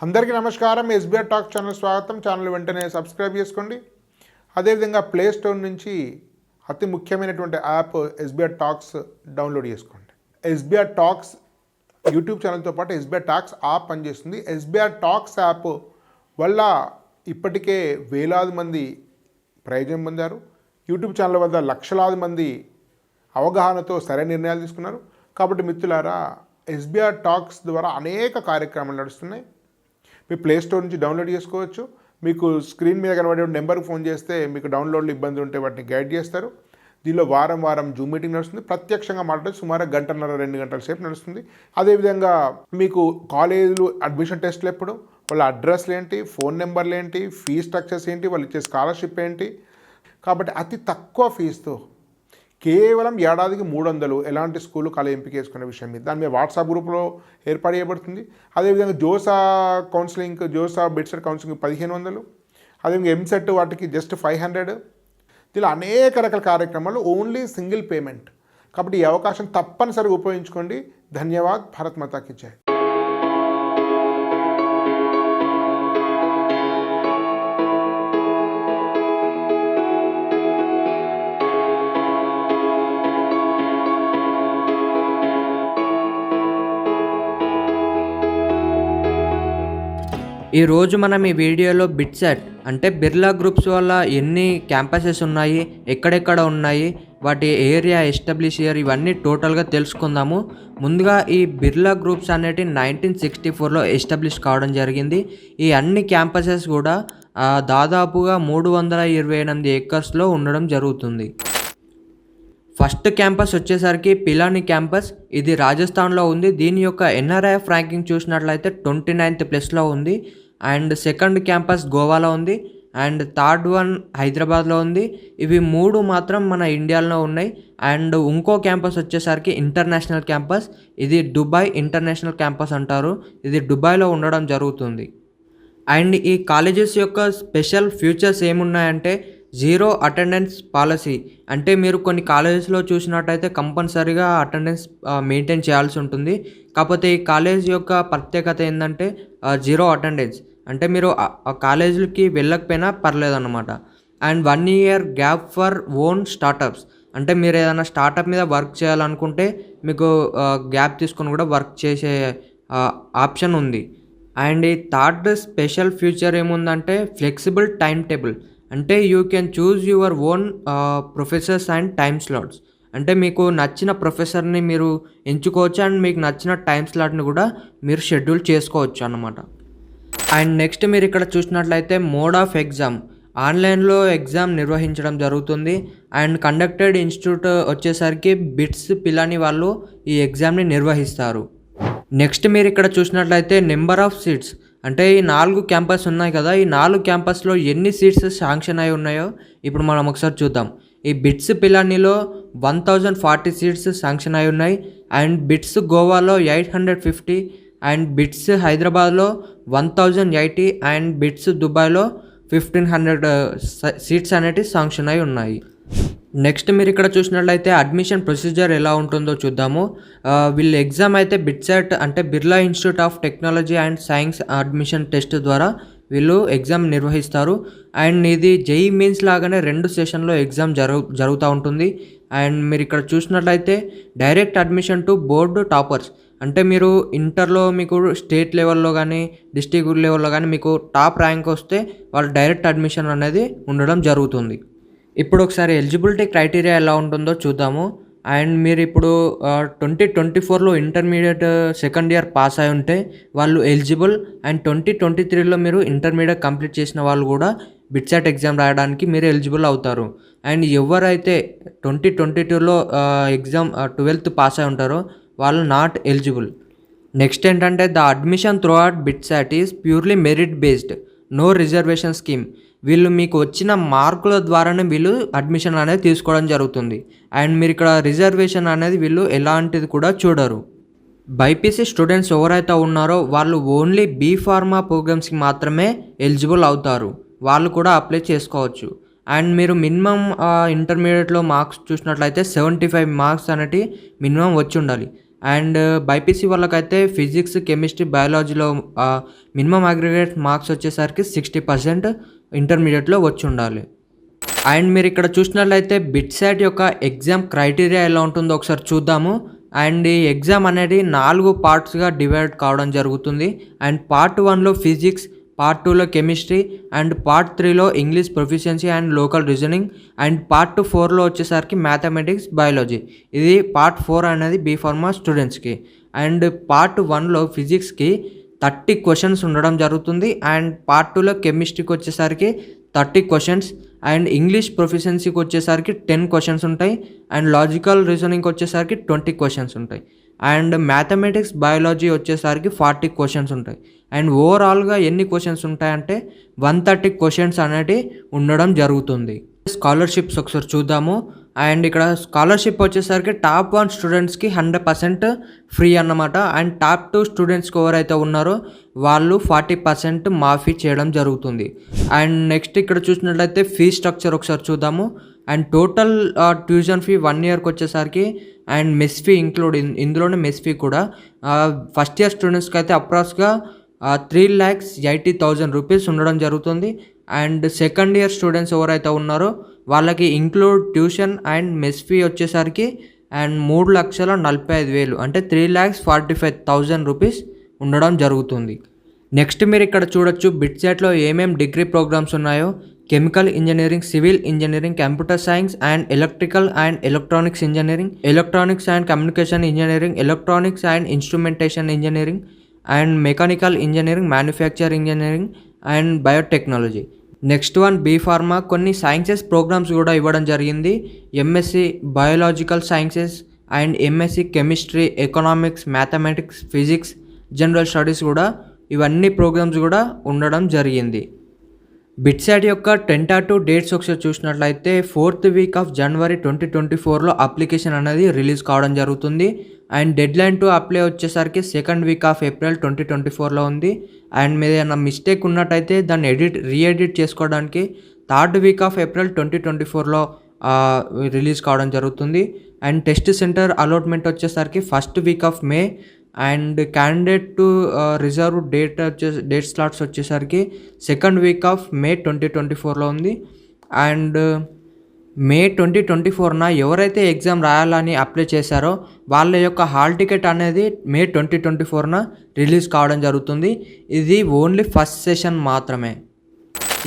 అందరికీ నమస్కారం. SBR talks channel స్వాగతం. ఛానల్ వెంటనే సబ్స్క్రైబ్ చేసుకోండి. అదేవిధంగా ప్లే స్టోర్ నుంచి అతి ముఖ్యమైనటువంటి యాప్ ఎస్బీఆర్ టాక్స్ డౌన్లోడ్ చేసుకోండి. ఎస్బీఆర్ టాక్స్ యూట్యూబ్ ఛానల్తో పాటు ఎస్బీఆర్ టాక్స్ యాప్ పనిచేస్తుంది. ఎస్బీఆర్ టాక్స్ యాప్ వల్ల ఇప్పటికే వేలాది మంది ప్రయోజనం పొందారు. యూట్యూబ్ ఛానల్ వద్ద లక్షలాది మంది అవగాహనతో సరైన నిర్ణయాలు తీసుకున్నారు. కాబట్టి మిత్రులారా, ఎస్బీఆర్ టాక్స్ ద్వారా అనేక కార్యక్రమాలు నడుస్తున్నాయి. మీ ప్లే స్టోర్ నుంచి డౌన్లోడ్ చేసుకోవచ్చు. మీకు స్క్రీన్ మీద కనబడే నెంబర్కి ఫోన్ చేస్తే మీకు డౌన్లోడ్లో ఇబ్బంది ఉంటే వాటిని గైడ్ చేస్తారు. దీనిలో వారం వారం జూమ్ మీటింగ్ నడుస్తుంది. ప్రత్యక్షంగా మాట్లాడితే సుమారు గంటన్నర 2 గంటల సేపు నడుస్తుంది. అదేవిధంగా మీకు కాలేజీలు అడ్మిషన్ టెస్ట్లు ఎప్పుడు, వాళ్ళ అడ్రస్లు ఏంటి, ఫోన్ నెంబర్లు ఏంటి, ఫీ స్ట్రక్చర్స్ ఏంటి, వాళ్ళు ఇచ్చే స్కాలర్షిప్ ఏంటి. కాబట్టి అతి తక్కువ ఫీజుతో కేవలం ఏడాదికి 300 ఎలాంటి స్కూలు కాలేజ్ ఎంపిక చేసుకునే విషయం మీద దాని మీద వాట్సాప్ గ్రూప్లో ఏర్పాటు చేయబడుతుంది. అదేవిధంగా జోసా కౌన్సిలింగ్, జోసా బిట్సెట్ కౌన్సిలింగ్ 1500, అదేవిధంగా ఎంసెట్ వాటికి జస్ట్ 500. ఇలా అనేక రకాల కార్యక్రమాలు ఓన్లీ సింగిల్ పేమెంట్. కాబట్టి ఈ అవకాశం తప్పనిసరిగా ఉపయోగించుకోండి. ధన్యవాద్. భారత్ మాతాకి జై. ఈరోజు మనం ఈ వీడియోలో బిట్సెట్ అంటే బిర్లా గ్రూప్స్ వల్ల ఎన్ని క్యాంపసెస్ ఉన్నాయి, ఎక్కడెక్కడ ఉన్నాయి, వాటి ఏరియా ఎస్టాబ్లిష్ ఇయర్, ఇవన్నీ టోటల్గా తెలుసుకుందాము. ముందుగా ఈ బిర్లా గ్రూప్స్ అనేటి 1964లో ఎస్టాబ్లిష్ కావడం జరిగింది. ఈ అన్ని క్యాంపసెస్ కూడా దాదాపుగా 328 ఏకర్స్లో ఉండడం జరుగుతుంది. ఫస్ట్ క్యాంపస్ వచ్చేసరికి పిలానీ క్యాంపస్. ఇది రాజస్థాన్లో ఉంది. దీని యొక్క ఎన్ఆర్ఐఎఫ్ ర్యాంకింగ్ చూసినట్లయితే 29th ప్లేస్లో ఉంది. అండ్ సెకండ్ క్యాంపస్ గోవాలో ఉంది. అండ్ థర్డ్ వన్ హైదరాబాద్లో ఉంది. ఇవి 3 మాత్రం మన ఇండియాలో ఉన్నాయి. అండ్ ఇంకో క్యాంపస్ వచ్చేసరికి ఇంటర్నేషనల్ క్యాంపస్. ఇది దుబాయ్ ఇంటర్నేషనల్ క్యాంపస్ అంటారు. ఇది దుబాయ్లో ఉండడం జరుగుతుంది. అండ్ ఈ కాలేజెస్ యొక్క స్పెషల్ ఫ్యూచర్స్ ఏమున్నాయంటే జీరో అటెండెన్స్ పాలసీ. అంటే మీరు కొన్ని కాలేజెస్లో చూసినట్టయితే కంపల్సరీగా అటెండెన్స్ మెయింటైన్ చేయాల్సి ఉంటుంది. కాకపోతే ఈ కాలేజ్ యొక్క ప్రత్యేకత ఏంటంటే జీరో అటెండెన్స్. అంటే మీరు ఆ కాలేజీలకి వెళ్ళకపోయినా పర్లేదన్నమాట. And 1 year gap for own startups. అంటే మీరు ఏదైనా స్టార్టప్ మీద వర్క్ చేయాలనుకుంటే మీకు గ్యాప్ తీసుకొని కూడా వర్క్ చేసే ఆప్షన్ ఉంది. అండ్ ఈ థర్డ్ స్పెషల్ ఫ్యూచర్ ఏముందంటే ఫ్లెక్సిబుల్ టైం టేబుల్. అంటే you can choose your own professors and time slots. అంటే మీకు నచ్చిన ప్రొఫెసర్ని మీరు ఎంచుకోవచ్చు. అండ్ మీకు నచ్చిన టైం స్లాట్ని కూడా మీరు షెడ్యూల్ చేసుకోవచ్చు అన్నమాట. అండ్ నెక్స్ట్ మీరు ఇక్కడ చూసినట్లయితే మోడ్ ఆఫ్ ఎగ్జామ్. ఆన్లైన్లో ఎగ్జామ్ నిర్వహించడం జరుగుతుంది. అండ్ కండక్టెడ్ ఇన్స్టిట్యూట్ వచ్చేసరికి బిట్స్ పిలానీ వాళ్ళు ఈ ఎగ్జామ్ని నిర్వహిస్తారు. నెక్స్ట్ మీరు ఇక్కడ చూసినట్లయితే నెంబర్ ఆఫ్ సీట్స్. అంటే ఈ 4 క్యాంపస్ ఉన్నాయి కదా, ఈ 4 క్యాంపస్లో ఎన్ని సీట్స్ శాంక్షన్ అయి ఉన్నాయో ఇప్పుడు మనం ఒకసారి చూద్దాం. ఈ బిట్స్ పిలానీలో 1040 సీట్స్ శాంక్షన్ అయి ఉన్నాయి. అండ్ బిట్స్ గోవాలో 850, అండ్ బిట్స్ హైదరాబాద్లో 1080, అండ్ బిట్స్ దుబాయ్లో 1500 సీట్స్ అనేవి శాంక్షన్ అయి ఉన్నాయి. నెక్స్ట్ మీరు ఇక్కడ చూసినట్లయితే అడ్మిషన్ ప్రొసీజర్ ఎలా ఉంటుందో చూద్దాము. వీళ్ళ ఎగ్జామ్ అయితే బిట్సెట్ అంటే Birla institute of technology and science admission test ద్వారా వీళ్ళు ఎగ్జామ్ నిర్వహిస్తారు. అండ్ ఇది జేఈ మెయిన్స్ లాగానే 2 సెషన్లో ఎగ్జామ్ జరుగుతూ ఉంటుంది. అండ్ మీరు ఇక్కడ చూసినట్లయితే direct admission to board toppers. అంటే మీరు ఇంటర్లో మీకు స్టేట్ లెవెల్లో కానీ డిస్ట్రిక్ట్ లెవెల్లో కానీ మీకు టాప్ ర్యాంక్ వస్తే వాళ్ళు డైరెక్ట్ అడ్మిషన్ అనేది ఉండడం జరుగుతుంది. ఇప్పుడు ఒకసారి ఎలిజిబిలిటీ క్రైటీరియా ఎలా ఉంటుందో చూద్దాము. అండ్ మీరు ఇప్పుడు 2024లో ఇంటర్మీడియట్ సెకండ్ ఇయర్ పాస్ అయి ఉంటే వాళ్ళు ఎలిజిబుల్. అండ్ 2023లో మీరు ఇంటర్మీడియట్ కంప్లీట్ చేసిన వాళ్ళు కూడా బిట్సెట్ ఎగ్జామ్ రాయడానికి మీరు ఎలిజిబుల్ అవుతారు. అండ్ ఎవరైతే 2022లో ఎగ్జామ్ 12th పాస్ అయి ఉంటారో వాళ్ళు నాట్ ఎలిజిబుల్. నెక్స్ట్ ఏంటంటే the admission through out BITSAT is purely merit based, no reservation scheme. వీళ్ళు మీకు వచ్చిన మార్కుల ద్వారానే వీళ్ళు అడ్మిషన్ అనేది తీసుకోవడం జరుగుతుంది. అండ్ మీరు ఇక్కడ రిజర్వేషన్ అనేది వీళ్ళు ఎలాంటిది కూడా చూడరు. బైపీసీ స్టూడెంట్స్ ఎవరైతే ఉన్నారో వాళ్ళు ఓన్లీ బీ ఫార్మా ప్రోగ్రామ్స్కి మాత్రమే ఎలిజిబుల్ అవుతారు. వాళ్ళు కూడా అప్లై చేసుకోవచ్చు. అండ్ మీరు మినిమం ఇంటర్మీడియట్లో మార్క్స్ చూసినట్లయితే 75 మార్క్స్ అనేవి మినిమం వచ్చి ఉండాలి. అండ్ బైపీసీ వాళ్ళకైతే ఫిజిక్స్, కెమిస్ట్రీ, బయాలజీలో మినిమం అగ్రిగేట్ మార్క్స్ వచ్చేసరికి 60% ఇంటర్మీడియట్లో వచ్చి ఉండాలి. అండ్ మీరు ఇక్కడ చూసినట్లయితే బిట్సాట్ యొక్క ఎగ్జామ్ క్రైటీరియా ఎలా ఉంటుందో ఒకసారి చూద్దాము. అండ్ ఈ ఎగ్జామ్ అనేది 4 పార్ట్స్గా డివైడ్ కావడం జరుగుతుంది. అండ్ పార్ట్ 1లో ఫిజిక్స్, పార్ట్ 2లో కెమిస్ట్రీ, అండ్ పార్ట్ 3లో English proficiency and local reasoning, and part 4లో వచ్చేసరికి మ్యాథమెటిక్స్, బయాలజీ. ఇది పార్ట్ 4 అనేది బీఫార్మా స్టూడెంట్స్కి. అండ్ పార్ట్ 1లో ఫిజిక్స్కి 30 క్వశ్చన్స్ ఉండడం జరుగుతుంది. అండ్ పార్ట్ 2లో కెమిస్ట్రీకి వచ్చేసరికి 30 క్వశ్చన్స్, అండ్ ఇంగ్లీష్ ప్రొఫిషియన్సీకి వచ్చేసరికి 10 క్వశ్చన్స్ ఉంటాయి. అండ్ లాజికల్ రీజనింగ్కి వచ్చేసరికి 20 క్వశ్చన్స్ ఉంటాయి. అండ్ మ్యాథమెటిక్స్, బయాలజీ వచ్చేసరికి 40 క్వశ్చన్స్ ఉంటాయి. అండ్ ఓవరాల్గా ఎన్ని క్వశ్చన్స్ ఉంటాయంటే 130 క్వశ్చన్స్ అనేవి ఉండడం జరుగుతుంది. స్కాలర్షిప్స్ ఒకసారి చూద్దాము. అండ్ ఇక్కడ స్కాలర్షిప్ వచ్చేసరికి టాప్ 1 స్టూడెంట్స్కి 100% ఫ్రీ అన్నమాట. అండ్ టాప్ 2 స్టూడెంట్స్కి ఎవరైతే ఉన్నారో వాళ్ళు 40% మాఫీ చేయడం జరుగుతుంది. అండ్ నెక్స్ట్ ఇక్కడ చూసినట్లయితే ఫీ స్ట్రక్చర్ ఒకసారి చూద్దాము. అండ్ టోటల్ ట్యూషన్ ఫీ 1 ఇయర్కి వచ్చేసరికి అండ్ మెస్ ఫీ ఇంక్లూడ్, ఇందులోనే మెస్ ఫీ కూడా ఫస్ట్ ఇయర్ స్టూడెంట్స్కి అయితే అప్రాక్స్గా 3,80,000 రూపీస్ ఉండడం జరుగుతుంది. అండ్ సెకండ్ ఇయర్ స్టూడెంట్స్ ఎవరైతే ఉన్నారో వాళ్ళకి include tuition and mess fee వచ్చేసరికి అండ్ 3,45,000 అంటే 3,45,000 రూపీస్ ఉండడం జరుగుతుంది. నెక్స్ట్ మీరు ఇక్కడ చూడొచ్చు బిట్సాట్లో ఏమేం డిగ్రీ ప్రోగ్రామ్స్ ఉన్నాయో. Chemical engineering, civil engineering, computer science and electrical and electronics engineering, electronics and communication engineering, electronics and instrumentation engineering, and mechanical engineering, manufacture engineering and biotechnology. Next one B Pharma. కొన్ని sciences programmes కూడా ఇవ్వడం జరిగింది. MSc biological sciences and MSc chemistry, economics, mathematics, physics, general studies కూడా ఇవన్నీ programmes కూడా ఉండడం జరిగింది. BITSAT యొక్క టెంటాటివ్ డేట్స్ ఒకసారి చూసినట్లయితే 4th వీక్ ఆఫ్ జనవరి 2024లో అప్లికేషన్ అనేది రిలీజ్ కావడం జరుగుతుంది. And deadline to apply వచ్చేసరికి 2nd వీక్ ఆఫ్ ఏప్రిల్ 2024లో ఉంది. అండ్ మీద ఏదైనా మిస్టేక్ ఉన్నట్టయితే దాన్ని రీఎడిట్ చేసుకోవడానికి 3rd వీక్ ఆఫ్ ఏప్రిల్ 2024లో రిలీజ్ కావడం జరుగుతుంది. అండ్ టెస్ట్ సెంటర్ అలాట్మెంట్ వచ్చేసరికి 1st week of May. And candidate to reserve date slots వచ్చేసరికి 2nd వీక్ ఆఫ్ మే 2024లో ఉంది. అండ్ మే 2024న ఎవరైతే ఎగ్జామ్ రాయాలని అప్లై చేశారో వాళ్ళ యొక్క హాల్ టికెట్ అనేది మే 2024న రిలీజ్ కావడం జరుగుతుంది. ఇది ఓన్లీ ఫస్ట్ సెషన్ మాత్రమే.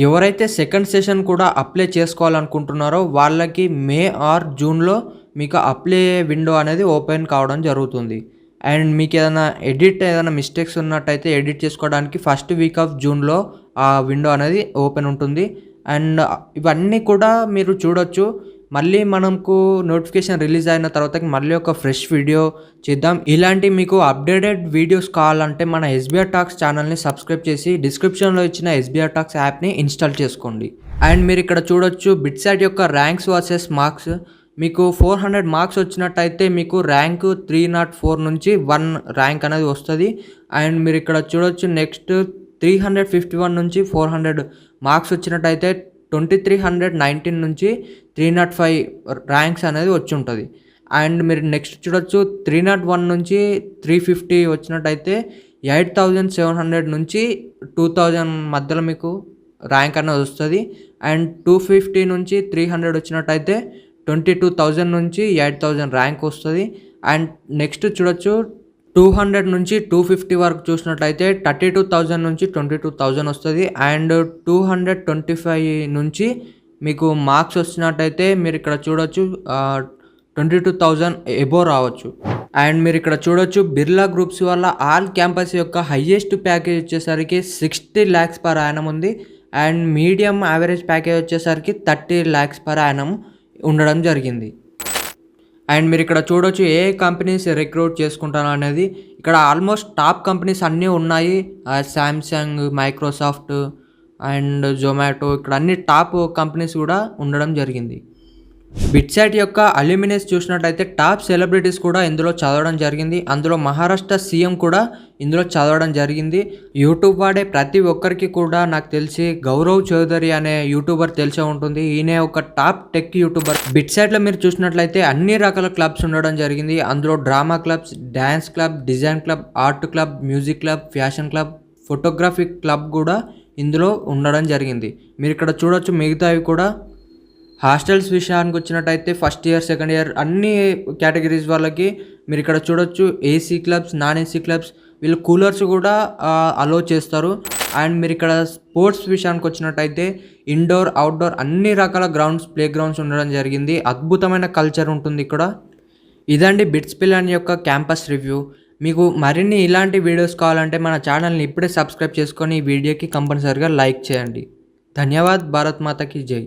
ఎవరైతే సెకండ్ సెషన్ కూడా అప్లై చేసుకోవాలనుకుంటున్నారో వాళ్ళకి మే ఆర్ జూన్లో మీకు అప్లై విండో అనేది ఓపెన్ కావడం జరుగుతుంది. అండ్ మీకు ఏదైనా మిస్టేక్స్ ఉన్నట్టయితే ఎడిట్ చేసుకోవడానికి 1st వీక్ ఆఫ్ జూన్లో ఆ విండో అనేది ఓపెన్ ఉంటుంది. అండ్ ఇవన్నీ కూడా మీరు చూడొచ్చు. మళ్ళీ మనకు నోటిఫికేషన్ రిలీజ్ అయిన తర్వాత మళ్ళీ ఒక ఫ్రెష్ వీడియో చేద్దాం. ఇలాంటి మీకు అప్డేటెడ్ వీడియోస్ కావాలంటే మన ఎస్బీఆర్ టాక్స్ ఛానల్ని సబ్స్క్రైబ్ చేసి డిస్క్రిప్షన్లో ఇచ్చిన ఎస్బీఆర్ టాక్స్ యాప్ని ఇన్స్టాల్ చేసుకోండి. అండ్ మీరు ఇక్కడ చూడొచ్చు బిట్సాట్ యొక్క ర్యాంక్స్ వర్సెస్ మార్క్స్. మీకు 400 మార్క్స్ వచ్చినట్టయితే మీకు ర్యాంక్ 304 నుంచి 1 ర్యాంక్ అనేది వస్తుంది. అండ్ మీరు ఇక్కడ చూడొచ్చు నెక్స్ట్ 351 నుంచి 400 మార్క్స్ వచ్చినట్టయితే 2319 నుంచి 305 ర్యాంక్స్ అనేది వచ్చి ఉంటుంది. అండ్ మీరు నెక్స్ట్ చూడొచ్చు 301 నుంచి 350 వచ్చినట్టయితే 8700 నుంచి 2000 మధ్యలో మీకు ర్యాంక్ అనేది వస్తుంది. అండ్ 250 నుంచి 300 వచ్చినట్టయితే 22,000 నుంచి 8,000 ర్యాంక్ వస్తుంది. అండ్ నెక్స్ట్ చూడొచ్చు 200 నుంచి 250 వరకు చూసినట్లయితే 32,000 నుంచి 22,000 వస్తుంది. అండ్ 225 నుంచి మీకు మార్క్స్ వచ్చినట్టయితే మీరు ఇక్కడ చూడొచ్చు 22,000 ఎబో రావచ్చు. అండ్ మీరు ఇక్కడ చూడొచ్చు బిర్లా గ్రూప్స్ వల్ల ఆల్ క్యాంపస్ యొక్క హైయెస్ట్ ప్యాకేజ్ వచ్చేసరికి 60 lakhs per annum ఉంది. అండ్ మీడియం యావరేజ్ ప్యాకేజ్ వచ్చేసరికి 30 lakhs per annum ఉండడం జరిగింది. అండ్ మీరు ఇక్కడ చూడొచ్చు ఏ కంపెనీస్ రిక్రూట్ చేసుకుంటాను అనేది. ఇక్కడ ఆల్మోస్ట్ టాప్ కంపెనీస్ అన్నీ ఉన్నాయి. శాంసంగ్, మైక్రోసాఫ్ట్ అండ్ జొమాటో, ఇక్కడ అన్ని టాప్ కంపెనీస్ కూడా ఉండడం జరిగింది. బిట్సైట్ యొక్క అల్యూమినస్ చూసినట్టయితే టాప్ సెలబ్రిటీస్ కూడా ఇందులో చదవడం జరిగింది. అందులో మహారాష్ట్ర సీఎం కూడా ఇందులో చదవడం జరిగింది. యూట్యూబ్ వాడే ప్రతి ఒక్కరికి కూడా నాకు తెలిసి గౌరవ్ చౌదరి అనే యూట్యూబర్ తెలిసే ఉంటుంది. ఈయన ఒక టాప్ టెక్ యూట్యూబర్. బిట్సైట్లో మీరు చూసినట్లయితే అన్ని రకాల క్లబ్స్ ఉండడం జరిగింది. అందులో drama clubs, dance club, design club, art club, music club, fashion club, photography club కూడా ఇందులో ఉండడం జరిగింది. మీరు ఇక్కడ చూడొచ్చు. మిగతావి కూడా హాస్టల్స్ విషయానికి వచ్చినట్టయితే ఫస్ట్ ఇయర్, సెకండ్ ఇయర్ అన్ని కేటగిరీస్ వాళ్ళకి మీరు ఇక్కడ చూడొచ్చు. AC clubs, non AC clubs, వీళ్ళు కూలర్స్ కూడా అలో చేస్తారు. అండ్ మీరు ఇక్కడ స్పోర్ట్స్ విషయానికి వచ్చినట్టయితే ఇండోర్, అవుట్డోర్ అన్ని రకాల గ్రౌండ్స్, ప్లే గ్రౌండ్స్ ఉండడం జరిగింది. అద్భుతమైన కల్చర్ ఉంటుంది ఇక్కడ. ఇదండి బిట్స్ పిలాన్ యొక్క క్యాంపస్ రివ్యూ. మీకు మరిన్ని ఇలాంటి వీడియోస్ కావాలంటే మన ఛానల్ని ఇప్పుడే సబ్స్క్రైబ్ చేసుకొని ఈ వీడియోకి కంపల్సరీగా లైక్ చేయండి. ధన్యవాద్. భారత్ మాతకి జై.